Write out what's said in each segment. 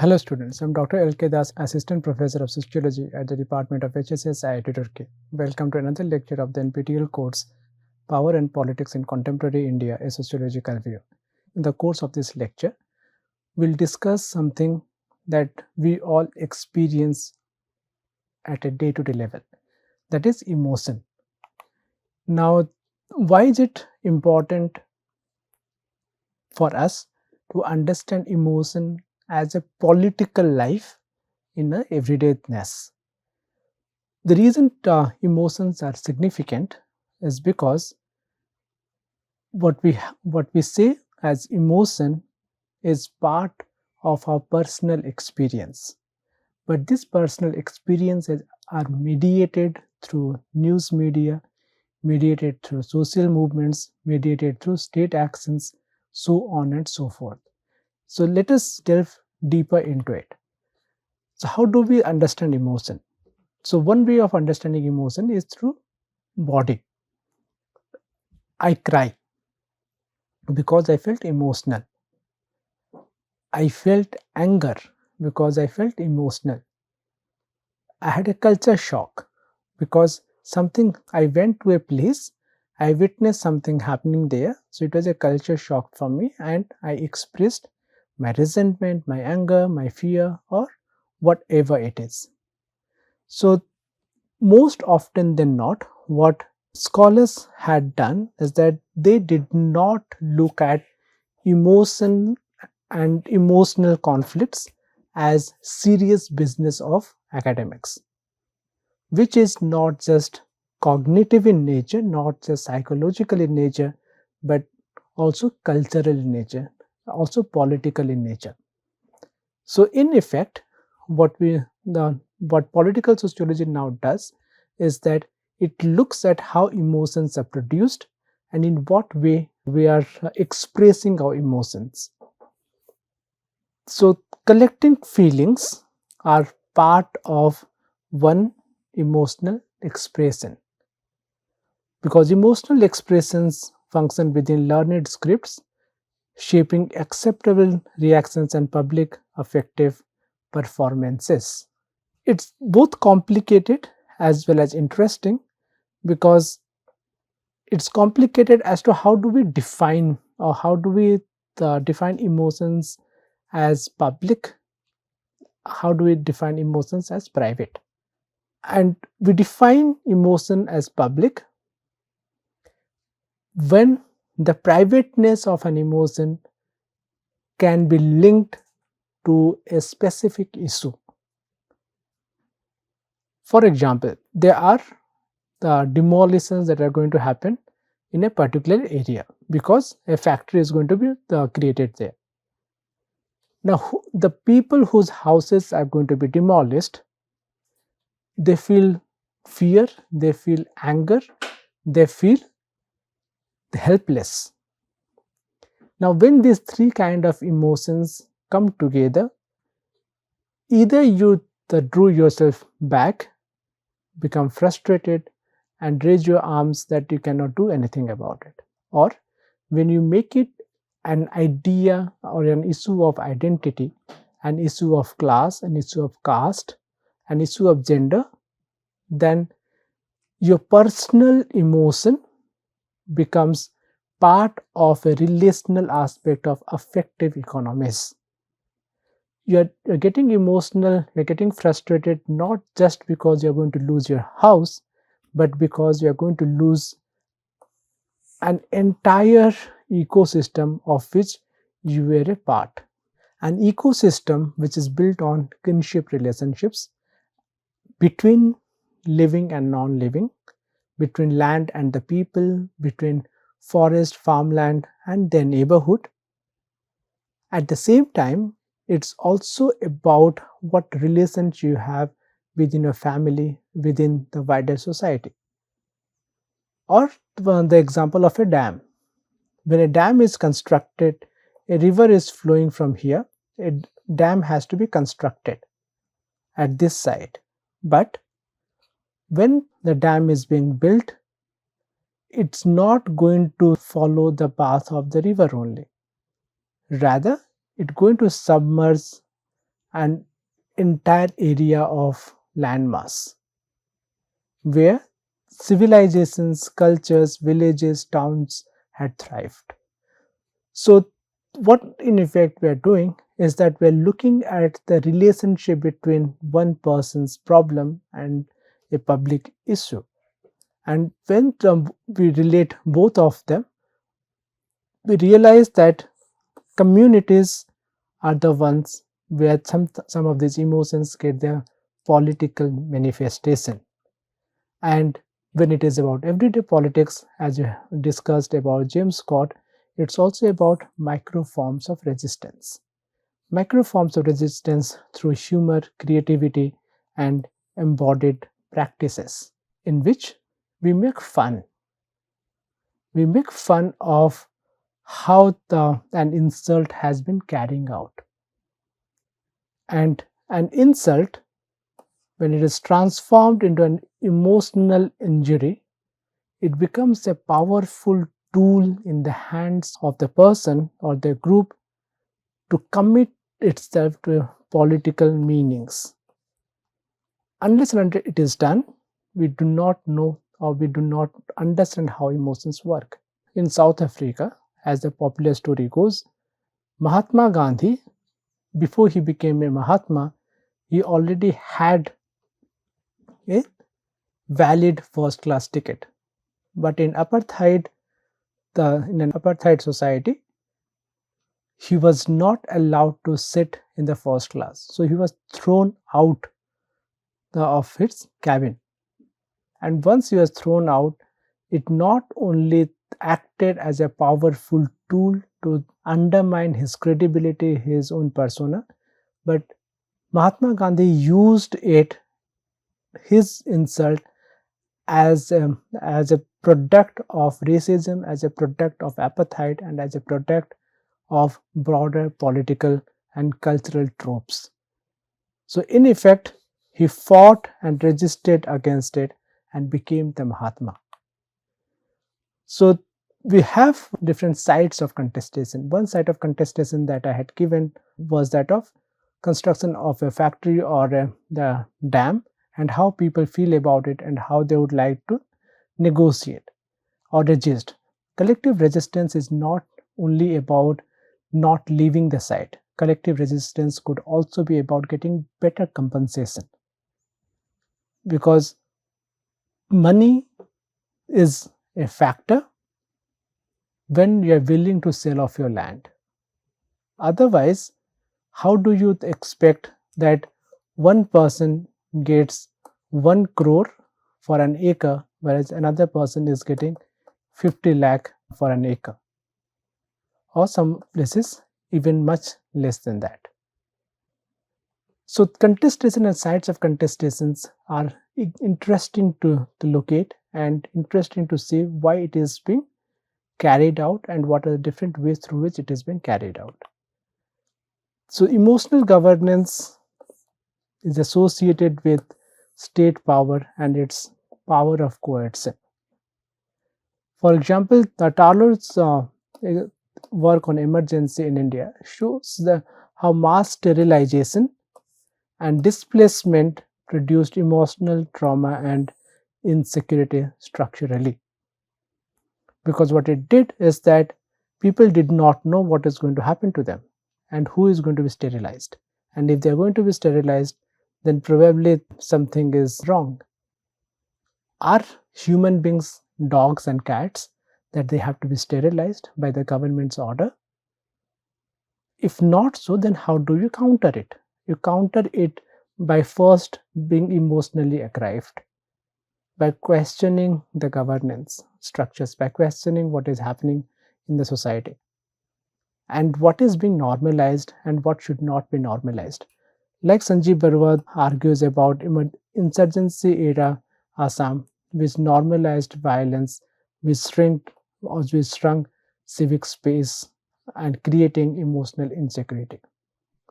Hello students, I am Dr. L.K. Das, Assistant Professor of Sociology at the Department of HSS Sate, Roorkee. Welcome to another lecture of the NPTEL course, Power and Politics in Contemporary India, a Sociological View. In the course of this lecture, we will discuss something that we all experience at a day-to-day level, that is emotion. Now, why is it important for us to understand emotion as a political life in a everydayness? The reason emotions are significant is because what we say as emotion is part of our personal experience, but these personal experiences are mediated through news media, mediated through social movements, mediated through state actions, so on and so forth. So let us delve deeper into it. So how do we understand emotion? So one way of understanding emotion is through body. I cry because I felt emotional. I felt anger because I felt emotional. I had a culture shock because I went to a place, I witnessed something happening there. So it was a culture shock for me, and I expressed my resentment, my anger, my fear, or whatever it is. So most often than not, what scholars had done is that they did not look at emotion and emotional conflicts as serious business of academics, which is not just cognitive in nature, not just psychological in nature, but also cultural in nature, also political in nature. So in effect, what political sociology now does is that it looks at how emotions are produced and in what way we are expressing our emotions. So collecting feelings are part of one emotional expression, because emotional expressions function within learned scripts, shaping acceptable reactions and public affective performances. It's both complicated as well as interesting, because it's complicated as to how do we define, or how do we define emotions as public, how do we define emotions as private. And we define emotion as public when the privateness of an emotion can be linked to a specific issue. For example, there are the demolitions that are going to happen in a particular area because a factory is going to be created there. Now, the people whose houses are going to be demolished, they feel fear, they feel anger, they feel helpless. Now, when these three kind of emotions come together, either you drew yourself back, become frustrated, and raise your arms that you cannot do anything about it, or when you make it an idea or an issue of identity, an issue of class, an issue of caste, an issue of gender, then your personal emotion becomes part of a relational aspect of affective economies. You're getting emotional, you're getting frustrated not just because you're going to lose your house, but because you're going to lose an entire ecosystem of which you were a part. An ecosystem which is built on kinship relationships between living and non-living, between land and the people, between forest, farmland, and their neighborhood. At the same time, it's also about what relations you have within your family, within the wider society. Or the example of a dam. When a dam is constructed, a river is flowing from here, a dam has to be constructed at this side. But when the dam is being built, it's not going to follow the path of the river only. Rather, it's going to submerge an entire area of landmass where civilizations, cultures, villages, towns had thrived. So, what in effect we are doing is that we are looking at the relationship between one person's problem and a public issue. And when we relate both of them, we realize that communities are the ones where some of these emotions get their political manifestation. And when it is about everyday politics, as you discussed about James Scott, it's also about micro forms of resistance. Micro forms of resistance through humor, creativity, and embodied practices in which we make fun. We make fun of how an insult has been carrying out. And an insult, when it is transformed into an emotional injury, it becomes a powerful tool in the hands of the person or the group to commit itself to political meanings. Unless and until it is done, we do not know or we do not understand how emotions work. In South Africa, as the popular story goes, Mahatma Gandhi, before he became a Mahatma, he already had a valid first class ticket. But in apartheid, in an apartheid society, he was not allowed to sit in the first class. So he was thrown out of his cabin. And once he was thrown out, it not only acted as a powerful tool to undermine his credibility, his own persona, but Mahatma Gandhi used it, his insult, as a product of racism, as a product of apartheid, and as a product of broader political and cultural tropes. So, in effect, he fought and resisted against it and became the Mahatma. So, we have different sides of contestation. One side of contestation that I had given was that of construction of a factory or the dam, and how people feel about it and how they would like to negotiate or resist. Collective resistance is not only about not leaving the site. Collective resistance could also be about getting better compensation, because money is a factor when you are willing to sell off your land. Otherwise, how do you expect that one person gets 1 crore for an acre, whereas another person is getting 50 lakh for an acre, or some places even much less than that? So, contestation and sites of contestations are interesting to locate and interesting to see why it is being carried out and what are the different ways through which it is being carried out. So, emotional governance is associated with state power and its power of coercion. For example, the Taylor's work on emergency in India shows how mass sterilization and displacement produced emotional trauma and insecurity structurally. Because what it did is that people did not know what is going to happen to them and who is going to be sterilized. And if they are going to be sterilized, then probably something is wrong. Are human beings dogs and cats that they have to be sterilized by the government's order? If not so, then how do you counter it? You counter it by first being emotionally aggrieved, by questioning the governance structures, by questioning what is happening in the society and what is being normalized and what should not be normalized. Like Sanjeev Barua argues about insurgency era Assam, which normalized violence, which shrunk civic space and creating emotional insecurity.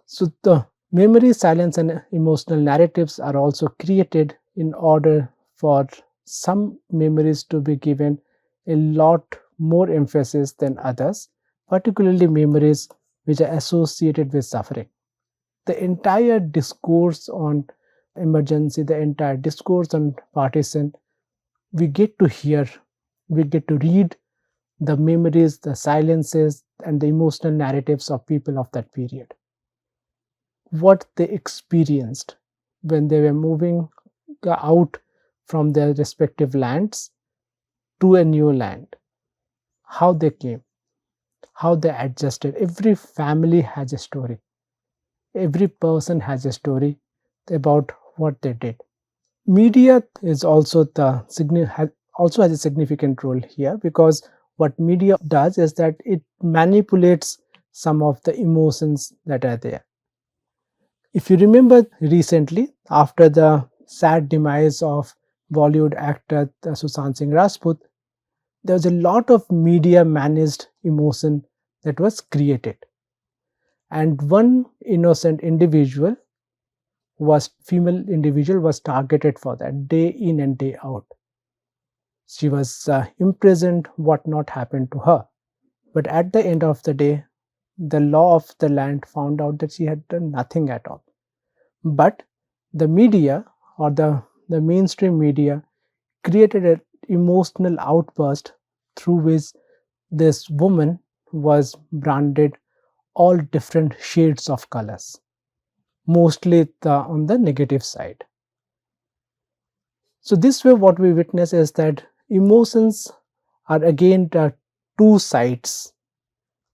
So the memory, silence, and emotional narratives are also created in order for some memories to be given a lot more emphasis than others, particularly memories which are associated with suffering. the entire discourse on emergency, the entire discourse on partition, we get to hear, we get to read the memories, the silences, and the emotional narratives of people of that period. What they experienced when they were moving out from their respective lands to a new land, how they came, how they adjusted. Every family has a story. Every person has a story about what they did. Media is also also has a significant role here, because what media does is that it manipulates some of the emotions that are there. If you remember recently, after the sad demise of Bollywood actor Sushant Singh Rajput, there was a lot of media managed emotion that was created. And one innocent individual female individual was targeted for that day in and day out. She was imprisoned, what not happened to her. But at the end of the day, the law of the land found out that she had done nothing at all. But the media, or the mainstream media, created an emotional outburst through which this woman was branded all different shades of colors, mostly on the negative side. So this way what we witness is that emotions are again the two sides.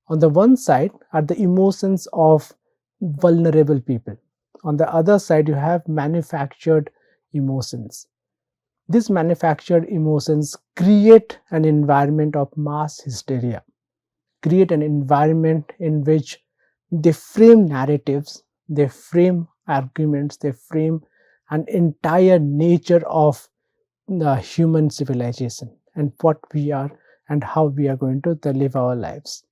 On the one side are the emotions of vulnerable people. On the other side you have manufactured emotions. These manufactured emotions create an environment of mass hysteria, create an environment in which they frame narratives, they frame arguments, they frame an entire nature of the human civilization and what we are and how we are going to live our lives.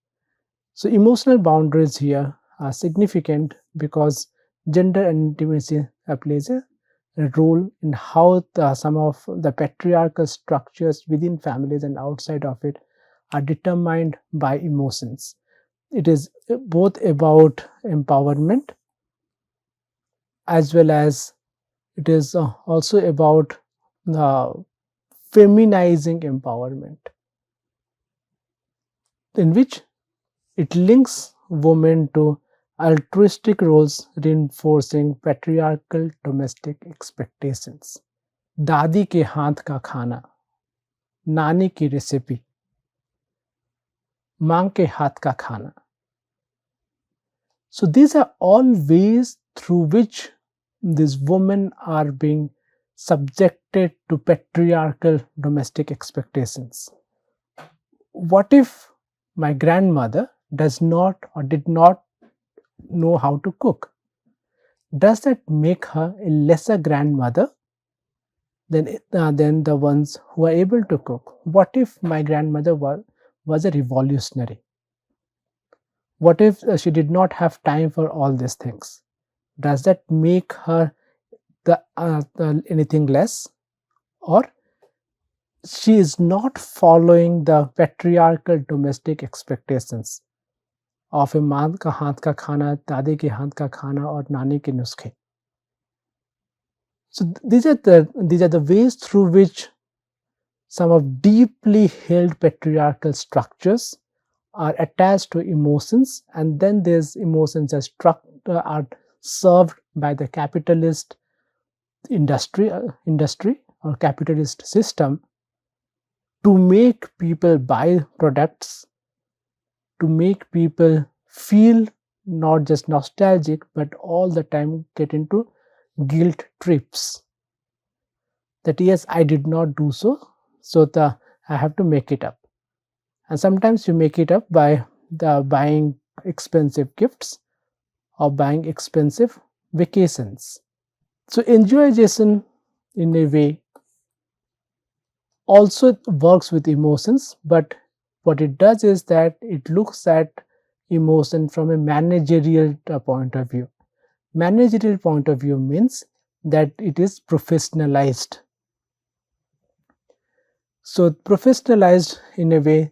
So emotional boundaries here are significant because gender and intimacy plays a role in how some of the patriarchal structures within families and outside of it are determined by emotions. It is both about empowerment as well as it is also about feminizing empowerment, in which it links women to altruistic roles reinforcing patriarchal domestic expectations. दादी के हाथ का खाना, नानी की recipe, मां के हाथ का खाना. So these are all ways through which these women are being subjected to patriarchal domestic expectations. What if my grandmother does not or did not know how to cook? Does that make her a lesser grandmother than the ones who are able to cook? What if my grandmother was a revolutionary? What if she did not have time for all these things? Does that make her anything less? Or she is not following the patriarchal domestic expectations of a माँ का हाथ का खाना, दादी के हाथ का खाना और नानी के नुस्खे. So these are the ways through which some of deeply held patriarchal structures are attached to emotions, and then these emotions are served by the capitalist industry or capitalist system to make people buy products, to make people feel not just nostalgic but all the time get into guilt trips that yes, I did not do so I have to make it up. And sometimes you make it up by buying expensive gifts or buying expensive vacations. So NGOisation in a way also works with emotions, but what it does is that it looks at emotion from a managerial point of view. Managerial point of view means that it is professionalized. So professionalized in a way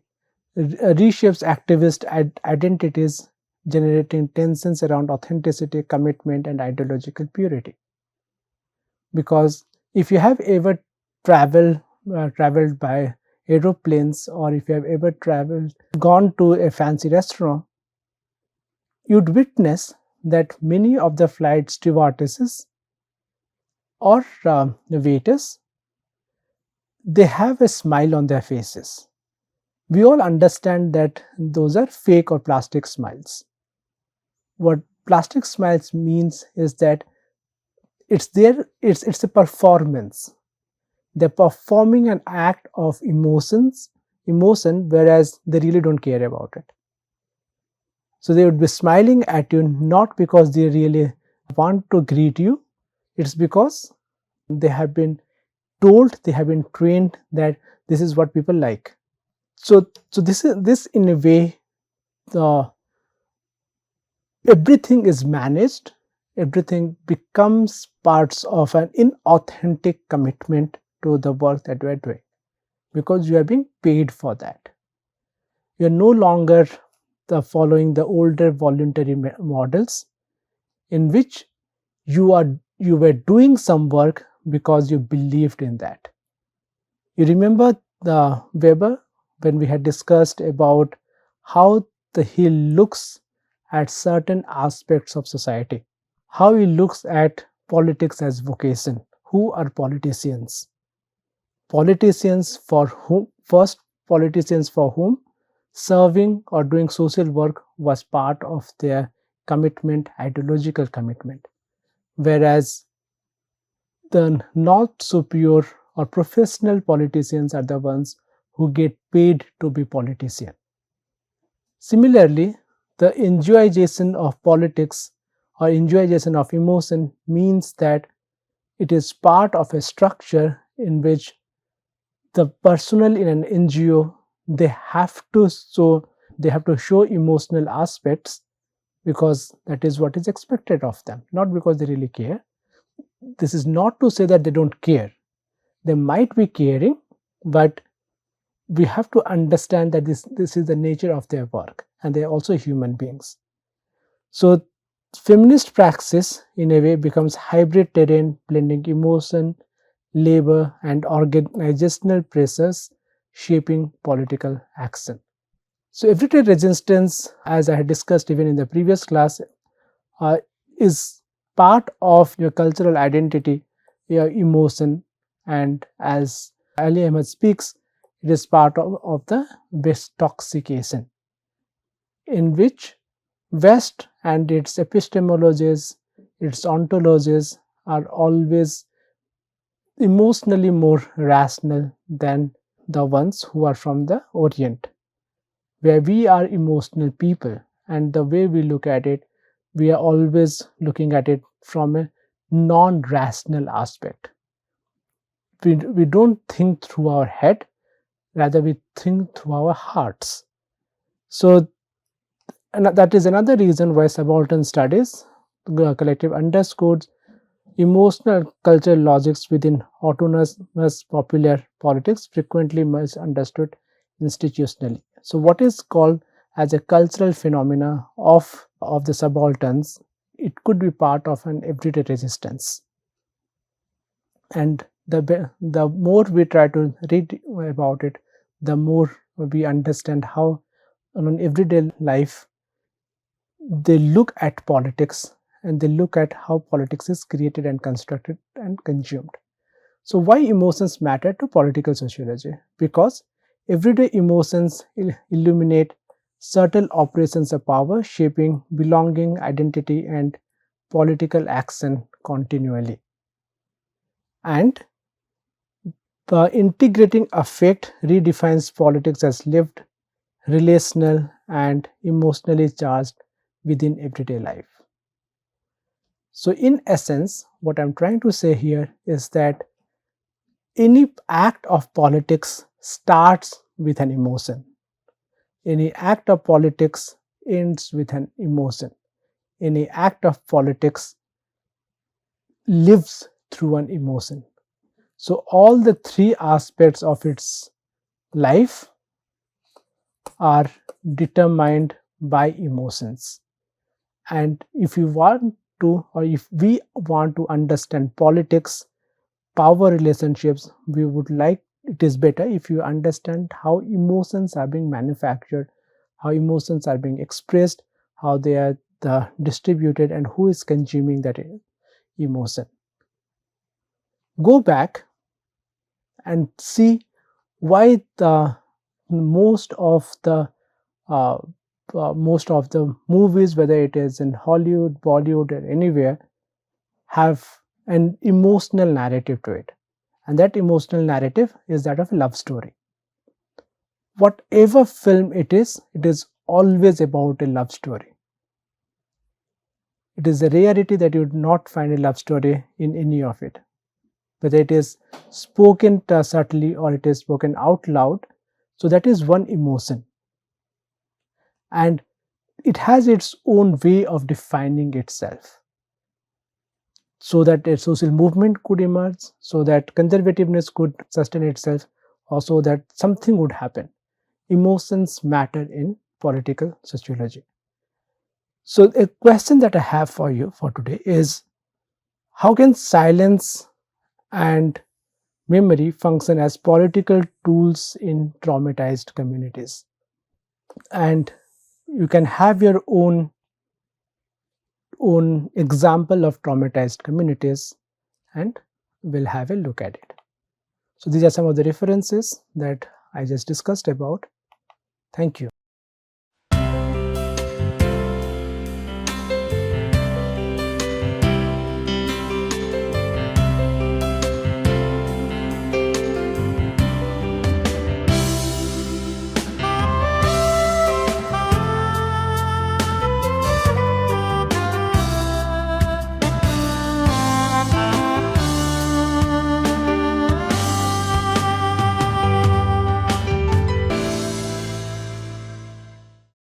reshapes activist identities generating tensions around authenticity, commitment, and ideological purity. Because if you have ever traveled by aeroplanes, or if you have ever gone to a fancy restaurant, you'd witness that many of the flight stewardesses or the waiters, they have a smile on their faces. We all understand that those are fake or plastic smiles. What plastic smiles means is that it's a performance. They're performing an act of emotion, whereas they really don't care about it. So they would be smiling at you not because they really want to greet you, it's because they have been told, they have been trained that this is what people like. So this in a way, everything is managed, everything becomes parts of an inauthentic commitment to the work that we are doing, because you are being paid for that. You are no longer following the older voluntary models in which you were doing some work because you believed in that. You remember the Weber when we had discussed about how he looks at certain aspects of society, how he looks at politics as vocation. Who are politicians? Politicians for whom? First, politicians for whom serving or doing social work was part of their commitment, ideological commitment, whereas the not so pure or professional politicians are the ones who get paid to be politicians. Similarly, the NGOisation of politics or NGOisation of emotion means that it is part of a structure in which the personnel in an NGO, they have to show emotional aspects because that is what is expected of them, not because they really care. This is not to say that they don't care. They might be caring, but we have to understand that this is the nature of their work, and they are also human beings. So feminist praxis in a way becomes hybrid terrain, blending emotion, labor, and organizational pressures shaping political action. So everyday resistance, as I had discussed even in the previous class, is part of your cultural identity, your emotion, and as Ali Ahmed speaks, it is part of the Westoxication, in which West and its epistemologies, its ontologies are always emotionally more rational than the ones who are from the Orient, where we are emotional people, and the way we look at it, we are always looking at it from a non-rational aspect. We don't think through our head, rather we think through our hearts. So and that is another reason why subaltern studies, collective underscores emotional cultural logics within autonomous popular politics, frequently misunderstood institutionally. So what is called as a cultural phenomena of the subalterns, it could be part of an everyday resistance. And the more we try to read about it, the more we understand how in an everyday life they look at politics, and they look at how politics is created and constructed and consumed. So why emotions matter to political sociology? Because everyday emotions illuminate subtle operations of power, shaping belonging, identity, and political action continually. And the integrating affect redefines politics as lived, relational, and emotionally charged within everyday life. So in essence, what I'm trying to say here is that any act of politics starts with an emotion. Any act of politics ends with an emotion. Any act of politics lives through an emotion. So all the three aspects of its life are determined by emotions. And if you want to, or if we want to understand politics, power relationships, we would like, it is better if you understand how emotions are being manufactured, how emotions are being expressed, how they are distributed, and who is consuming that emotion. Go back and see why the most of the uh, most of the movies, whether it is in Hollywood, Bollywood, or anywhere, have an emotional narrative to it, and that emotional narrative is that of a love story. Whatever film it is always about a love story. It is a rarity that you would not find a love story in any of it, whether it is spoken subtly or it is spoken out loud. So that is one emotion, and it has its own way of defining itself, so that a social movement could emerge, so that conservativeness could sustain itself, or so that something would happen. Emotions matter in political sociology. So a question that I have for you for today is, how can silence and memory function as political tools in traumatized communities? And you can have your own example of traumatized communities, and we'll have a look at it. So these are some of the references that I just discussed about. Thank you.